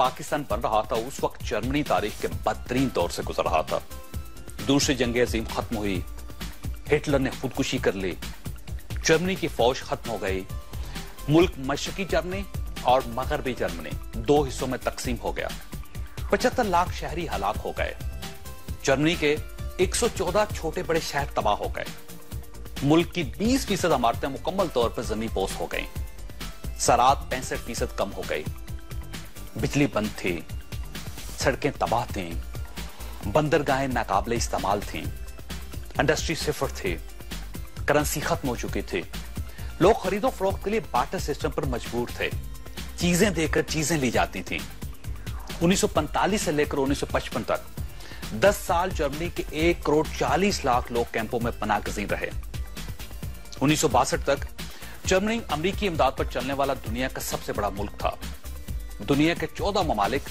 पाकिस्तान बन रहा था उस वक्त जर्मनी तारीख के बदतरीन दौर से गुजर रहा था। दूसरी जंग अजीम खत्म हुई, हिटलर ने खुदकुशी कर ली, जर्मनी की फौज खत्म हो गई, मुल्क मशरकी जर्मनी और मगरबी जर्मनी दो हिस्सों में तकसीम हो गया। 75 लाख शहरी हलाक हो गए। जर्मनी के 114 छोटे बड़े शहर तबाह हो गए। मुल्क की 20% इमारतें मुकम्मल तौर पर जमीन पोस हो गई। ज़राअत 65% कम हो गई। बिजली बंद थी, सड़कें तबाह थी, बंदरगाहें नाकाबिले इस्तेमाल थी, इंडस्ट्री सिफर थी, करेंसी खत्म हो चुकी थी। लोग खरीदो फरोख्त के लिए बार्टर सिस्टम पर मजबूर थे। चीजें देकर चीजें ली जाती थी। 1945 से लेकर 1955 तक 10 साल जर्मनी के 1 करोड़ 40 लाख लोग कैंपों में पनाहगज़ीन रहे। 1962 तक जर्मनी अमेरिकी इमदाद पर चलने वाला दुनिया का सबसे बड़ा मुल्क था। दुनिया के 14 ममालिक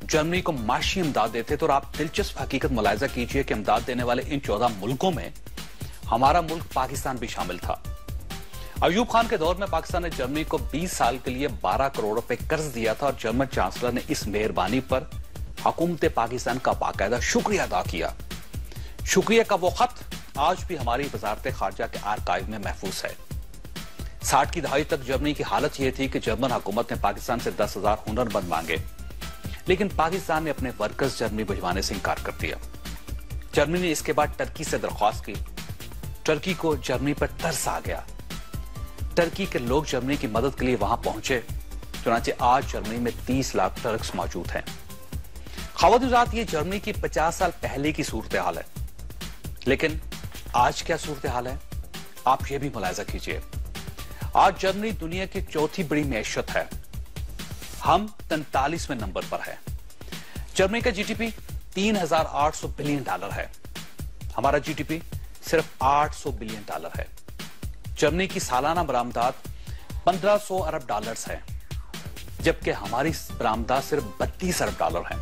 जर्मनी को माशी इमदाद देते थे और आप दिलचस्प हकीकत मुलाहिजा कीजिए कि इमदाद देने वाले इन 14 मुल्कों में हमारा मुल्क पाकिस्तान भी शामिल था। अयूब खान के दौर में पाकिस्तान ने जर्मनी को 20 साल के लिए 12 करोड़ रुपए कर्ज दिया था और जर्मन चांसलर ने इस मेहरबानी पर हुकूमत पाकिस्तान का बाकायदा शुक्रिया अदा किया। शुक्रिया का वो खत आज भी हमारी वजारत खारजा के आर्काइव में महफूज है। 60 की दहाई तक जर्मनी की हालत यह थी कि जर्मन हुकूमत ने पाकिस्तान से 10,000 हुनरमंद मांगे, लेकिन पाकिस्तान ने अपने वर्कर्स जर्मनी भिजवाने से इनकार कर दिया। जर्मनी ने इसके बाद टर्की से दरख्वास्त की। टर्की को जर्मनी पर तरस आ गया। टर्की के लोग जर्मनी की मदद के लिए वहां पहुंचे। चुनांचे आज जर्मनी में 30 लाख टर्क्स मौजूद हैं। ख़वातीन, ये जर्मनी की 50 साल पहले की सूरत हाल है, लेकिन आज क्या सूरत हाल है आप ये भी मुलाहिजा कीजिए। आज जर्मनी दुनिया की चौथी बड़ी मैशत है। हम 43वें नंबर पर है। जर्मनी का जीडीपी $3,800 बिलियन है। हमारा जीडीपी सिर्फ $800 बिलियन है। जर्मनी की सालाना बरामदात $1,500 अरब है, जबकि हमारी बरामदात सिर्फ $32 अरब है।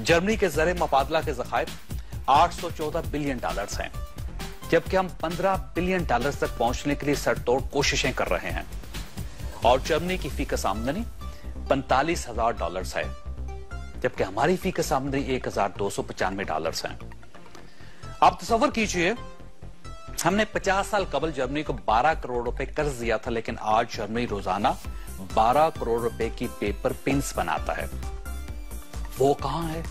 जर्मनी के ज़र मुबादला के ज़खायर $814 बिलियन हैं, जबकि हम $15 बिलियन तक पहुंचने के लिए सरतोड़ कोशिशें कर रहे हैं। और जर्मनी की फीकस आमदनी $45,000 है, जबकि हमारी फीकस आमदनी $1,295 है। आप तसव्वुर कीजिए, हमने 50 साल कबल जर्मनी को 12 करोड़ रुपए कर्ज दिया था, लेकिन आज जर्मनी रोजाना 12 करोड़ रुपए की पेपर पिन्स बनाता है। वो कहां है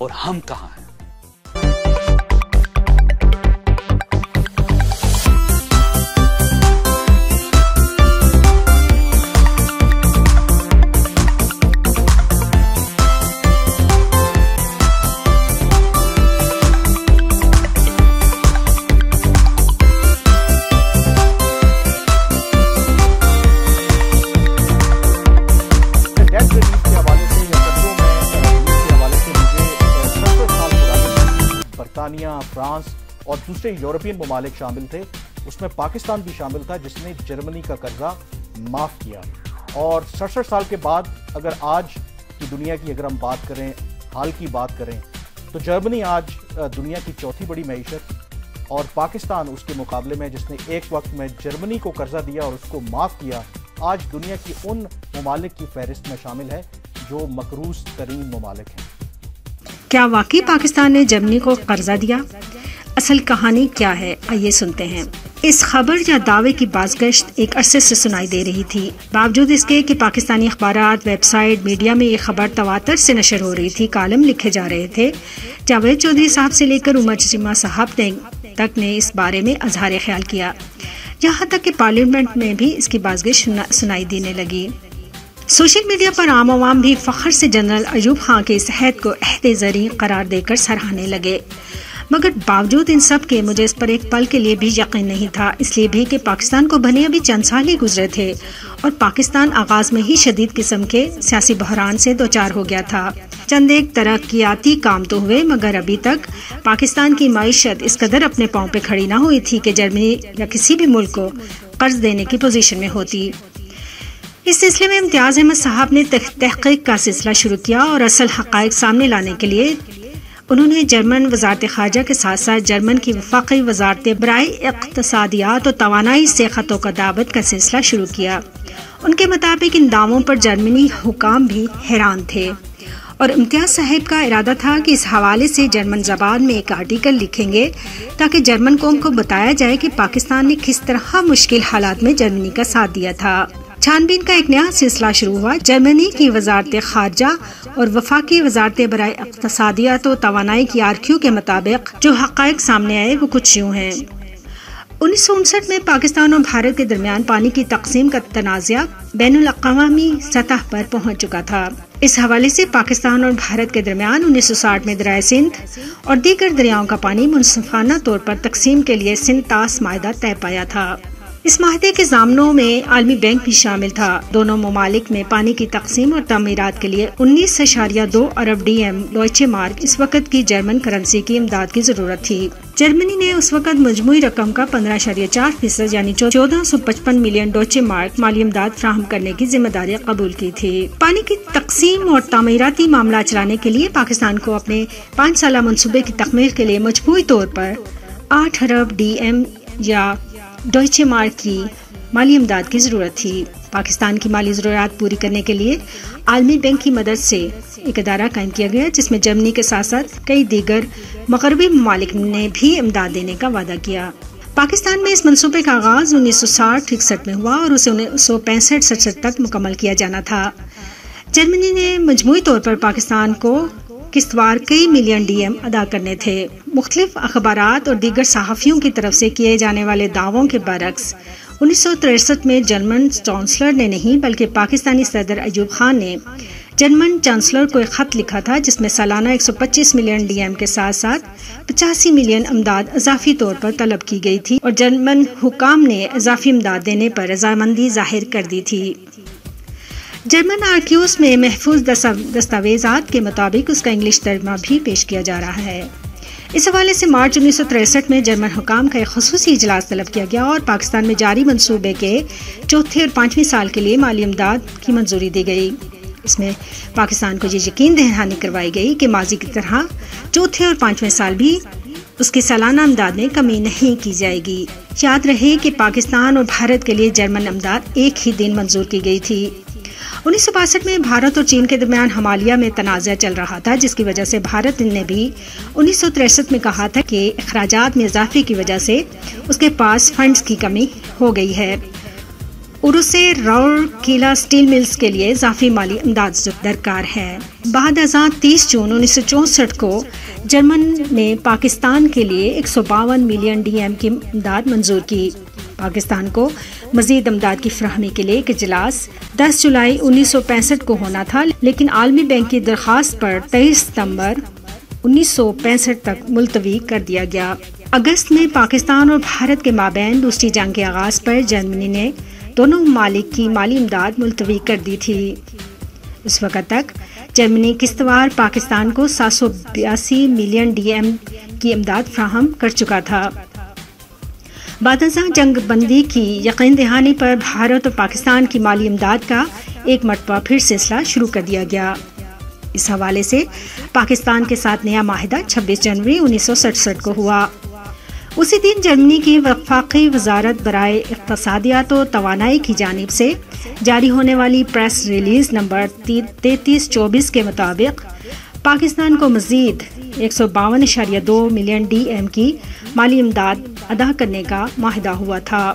और हम कहां हैं? फ्रांस और दूसरे यूरोपियन ममालिक शामिल थे। उसमें पाकिस्तान भी शामिल था, जिसने जर्मनी का कर्जा माफ किया। और 67 साल के बाद अगर आज की दुनिया की अगर हम बात करें, हाल की बात करें, तो जर्मनी आज दुनिया की चौथी बड़ी मईशत और पाकिस्तान उसके मुकाबले में, जिसने एक वक्त में जर्मनी को कर्जा दिया और उसको माफ किया, आज दुनिया की उन ममालिक की फहरिस्त में शामिल है जो मकरूज तरीन ममालिक हैं। क्या वाकई पाकिस्तान ने जर्मनी को कर्जा दिया? असल कहानी क्या है, आइए सुनते हैं। इस खबर या दावे की बाज़गश्त एक अरसे से सुनाई दे रही थी। बावजूद इसके कि पाकिस्तानी अखबारात, वेबसाइट, मीडिया में ये खबर तवातर से नशर हो रही थी, कालम लिखे जा रहे थे। जावेद चौधरी साहब से लेकर उमर चश्मा साहब तक ने इस बारे में अजहार ख्याल किया। यहाँ तक कि पार्लियामेंट में भी इसकी बाज़गश्त सुनाई देने लगी। सोशल मीडिया पर आम आवाम भी फख्र से जनरल अयूब खान के इस अहद को अहद ज़री करार देकर सराहने लगे। मगर बावजूद इन सब के मुझे इस पर एक पल के लिए भी यकीन नहीं था, इसलिए भी कि पाकिस्तान को बने अभी चंद साल ही गुजरे थे और पाकिस्तान आगाज में ही शदीद किस्म के सियासी बहरान से दो चार हो गया था। चंद एक तरक्याती काम तो हुए, मगर अभी तक पाकिस्तान की मईशत इस कदर अपने पाँव पे खड़ी ना हुई थी कि जर्मनी या किसी भी मुल्क को कर्ज देने की पोजीशन में होती। इस सिलसिले में इम्तियाज अहमद साहब ने तहकीक का सिलसिला शुरू किया और असल हक़ाइक़ सामने लाने के लिए उन्होंने जर्मन वजारत खारजा के साथ साथ जर्मन की वफाकी वजारत बराए इक़्तिसादियात और तवानाई से ख़तों का दावत का सिलसिला शुरू किया। ان کے مطابق ان دعووں پر جرمنی حکام بھی حیران تھے اور امتیاز صاحب کا ارادہ تھا کہ اس حوالے سے جرمن زبان میں ایک آرٹیکل لکھیں گے تاکہ جرمن قوم کو بتایا جائے کہ پاکستان نے کس طرح مشکل حالات میں جرمنی کا ساتھ دیا تھا۔ چھان بین کا ایک نیا سلسلہ شروع ہوا۔ جرمنی کی وزارت خارجہ اور وفاقی وزارت برائے اقتصادیات و توانائی کی آرکیو کے مطابق جو حقائق سامنے آئے وہ کچھ یوں ہیں۔ 1959 میں پاکستان اور بھارت کے درمیان پانی کی تقسیم کا تنازع بین الاقوامی سطح پر پہنچ چکا تھا۔ اس حوالے سے پاکستان اور بھارت کے درمیان 1960 میں دریائے سندھ اور دیگر دریاؤں کا پانی منصفانہ طور پر تقسیم کے لیے سندھ طاس معاہدہ طے پایا تھا۔ اس معاہدے کے ضامنوں میں عالمی بینک بھی شامل تھا۔ دونوں ممالک میں پانی کی تقسیم اور تعمیرات کے لیے 19.2 ارب ڈی ایم ڈوائچے مارک اس وقت کی جرمن کرنسی کی امداد کی ضرورت تھی۔ جرمنی نے اس وقت مجموعی رقم کا 15.4% یعنی 1455 ملین ڈوائچے مارک مالی امداد فراہم کرنے کی ذمہ داری قبول کی تھی۔ پانی کی تقسیم اور تعمیراتی معاملہ چلانے کے لیے پاکستان کو اپنے 5 سالہ منصوبے کی تکمیل کے لیے مجموعی طور پر 8 ارب ڈی ایم یا ڈوائچے مارک کی مالی امداد کی ضرورت تھی۔ پاکستان کی مالی ضروریات پوری کرنے کے لیے عالمی بینک کی مدد سے ایک ادارہ قائم کیا گیا جس میں جرمنی کے ساتھ ساتھ کئی دیگر مغربی ممالک نے بھی امداد دینے کا وعدہ کیا۔ پاکستان میں اس منصوبے کا آغاز 1960-61 میں ہوا اور اسے 1965-67 تک مکمل کیا جانا تھا۔ جرمنی نے مجموعی طور پر پاکستان کو قسطوار کئی ملین ڈی ایم ادا کرنے تھے۔ مختلف اخبارات اور دیگر صحافیوں کی طرف سے کیے جانے والے دعووں کے برعکس 1963 میں جرمن چانسلر نے نہیں بلکہ پاکستانی صدر ایوب خان نے جرمن چانسلر کو ایک خط لکھا تھا جس میں سالانہ 125 ملین ڈی ایم کے ساتھ ساتھ 85 ملین امداد اضافی طور پر طلب کی گئی تھی اور جرمن حکام نے اضافی امداد دینے پر رضامندی ظاہر کر دی تھی۔ جرمن آرکیوز میں محفوظ دستاویزات کے مطابق اس کا انگلش ترجمہ بھی پیش کیا جا رہا ہے۔ اس حوالے سے مارچ 1963 میں جرمن حکام کا ایک خصوصی اجلاس طلب کیا گیا اور پاکستان میں جاری منصوبے کے چوتھے اور 5ویں سال کے لیے مالی امداد کی منظوری دی گئی۔ اس میں پاکستان کو یہ یقین دہانی کروائی گئی کہ ماضی کی طرح چوتھے اور 5ویں سال بھی اس کی سالانہ امداد میں کمی نہیں کی جائے گی۔ یاد رہے کہ پاکستان اور بھارت کے لیے جرمن امداد ایک ہی دن منظور کی گئی تھی۔ 1962 میں بھارت اور چین کے درمیان ہمالیہ میں تنازع چل رہا تھا جس کی وجہ سے بھارت نے بھی 1963 میں کہا تھا کہ اخراجات میں اضافے کی وجہ سے اس کے پاس فنڈز کی کمی ہو گئی ہے اور اسے رورکیلا اسٹیل ملز کے لیے اضافی مالی امداد درکار ہے۔ بعد ازاں 30 جون 1964 کو جرمن نے پاکستان کے لیے 152 ملین ڈی ایم کی امداد منظور کی۔ پاکستان کو مزید امداد کی فراہمی کے لیے ایک اجلاس 10 جولائی 1965 کو ہونا تھا لیکن عالمی بینک کی درخواست پر 23 ستمبر 1965 تک ملتوی کر دیا گیا۔ اگست میں پاکستان اور بھارت کے مابین دوسری جنگ کے آغاز پر جرمنی نے دونوں ممالک کی مالی امداد ملتوی کر دی تھی۔ اس وقت تک جرمنی قسطوار پاکستان کو 782 ملین ڈی ایم کی امداد فراہم کر چکا تھا۔ بعد ازاں جنگ بندی کی یقین دہانی پر بھارت اور پاکستان کی مالی امداد کا ایک مرتبہ پھر سلسلہ شروع کر دیا گیا۔ اس حوالے سے پاکستان کے ساتھ نیا معاہدہ 26 جنوری 1967 کو ہوا۔ اسی دن جرمنی کی وفاقی وزارت برائے اقتصادیات و توانائی کی جانب سے جاری ہونے والی پریس ریلیز نمبر 3324 کے مطابق پاکستان کو مزید 152.2 ملین ڈی ایم کی مالی امداد ادا کرنے کا معاہدہ ہوا تھا۔